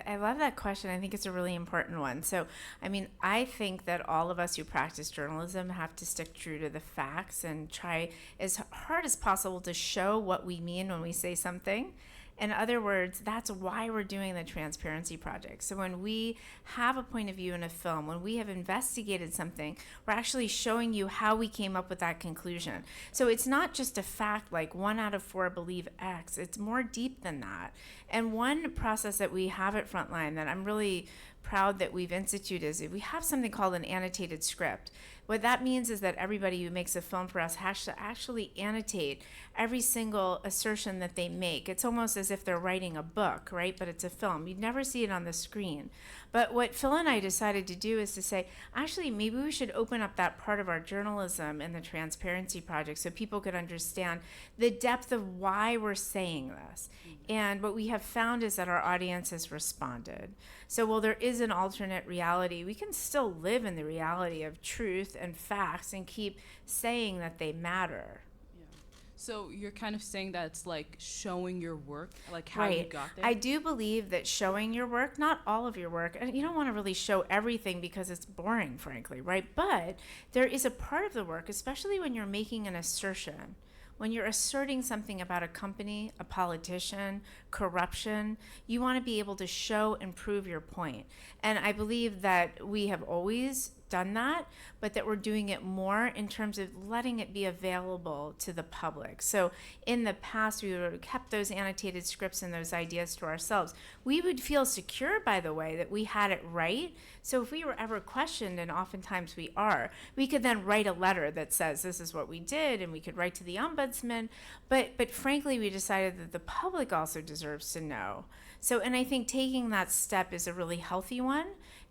I love that question. I think it's a really important one. So, I mean, I think that all of us who practice journalism have to stick true to the facts and try as hard as possible to show what we mean when we say something. In other words, that's why we're doing the Transparency Project. So when we have a point of view in a film, when we have investigated something, we're actually showing you how we came up with that conclusion. So it's not just a fact like 1 out of 4 believe X. It's more deep than that. And one process that we have at Frontline that I'm really proud that we've instituted is we have something called an annotated script. What that means is that everybody who makes a film for us has to actually annotate every single assertion that they make. It's almost as if they're writing a book, right? But it's a film. You'd never see it on the screen. But what Phil and I decided to do is to say, actually, maybe we should open up that part of our journalism in the Transparency Project so people could understand the depth of why we're saying this. And what we have found is that our audience has responded. So while there is an alternate reality, we can still live in the reality of truth and facts and keep saying that they matter. So you're kind of saying that it's like showing your work, like how you got there? I do believe that showing your work, not all of your work, and you don't want to really show everything because it's boring, frankly, right? But there is a part of the work, especially when you're making an assertion, when you're asserting something about a company, a politician, corruption, you want to be able to show and prove your point. And I believe that we have always done that, but that we're doing it more in terms of letting it be available to the public. So in the past, we would have kept those annotated scripts and those ideas to ourselves. We would feel secure, by the way, that we had it right. So if we were ever questioned, and oftentimes we are, we could then write a letter that says this is what we did, and we could write to the ombudsman. But frankly, we decided that the public also deserves to know. So, and I think taking that step is a really healthy one,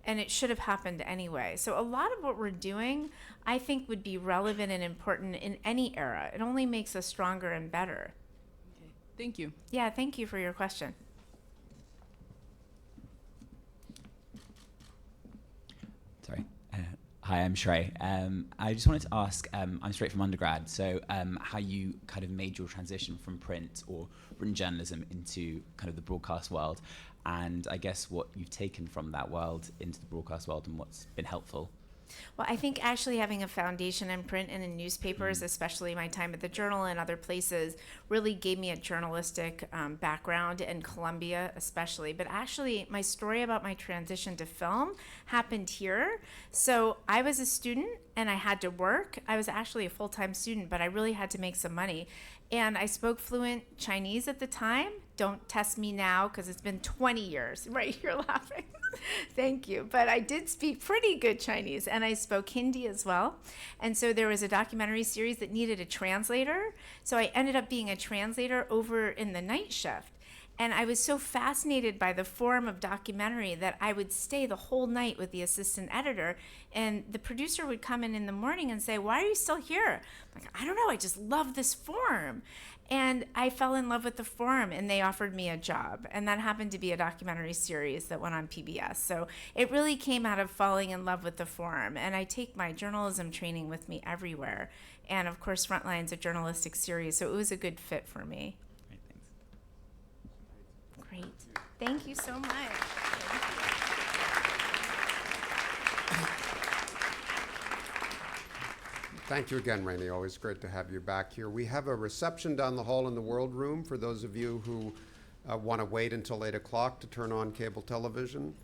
and it should have happened anyway. So a lot of what we're doing, I think, would be relevant and important in any era. It only makes us stronger and better. Okay. Thank you. Yeah, thank you for your question. Sorry. Hi, I'm Shrey. I just wanted to ask, I'm straight from undergrad, so how you kind of made your transition from print or written journalism into kind of the broadcast world, and I guess what you've taken from that world into the broadcast world and what's been helpful. Well, I think actually having a foundation in print and in newspapers, especially my time at the Journal and other places, really gave me a journalistic background, in Columbia especially. But actually, my story about my transition to film happened here. So I was a student and I had to work. I was actually a full-time student, but I really had to make some money. And I spoke fluent Chinese at the time. Don't test me now because it's been 20 years. Right, you're laughing. Thank you. But I did speak pretty good Chinese, and I spoke Hindi as well. And so there was a documentary series that needed a translator. So I ended up being a translator over in the night shift. And I was so fascinated by the form of documentary that I would stay the whole night with the assistant editor. And the producer would come in the morning and say, "Why are you still here?" I'm like, "I don't know, I just love this form." And I fell in love with the form, and they offered me a job. And that happened to be a documentary series that went on PBS. So it really came out of falling in love with the form. And I take my journalism training with me everywhere. And of course, Frontline's a journalistic series, so it was a good fit for me. Great. Thank you so much. Thank you again, Raney. Always great to have you back here. We have a reception down the hall in the World Room for those of you who want to wait until 8 o'clock to turn on cable television.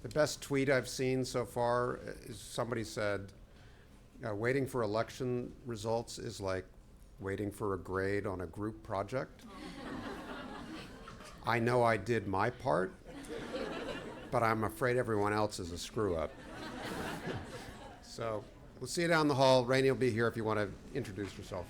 The best tweet I've seen so far is somebody said, waiting for election results is like waiting for a grade on a group project. I know I did my part, but I'm afraid everyone else is a screw up. So we'll see you down the hall. Raney will be here if you want to introduce yourself.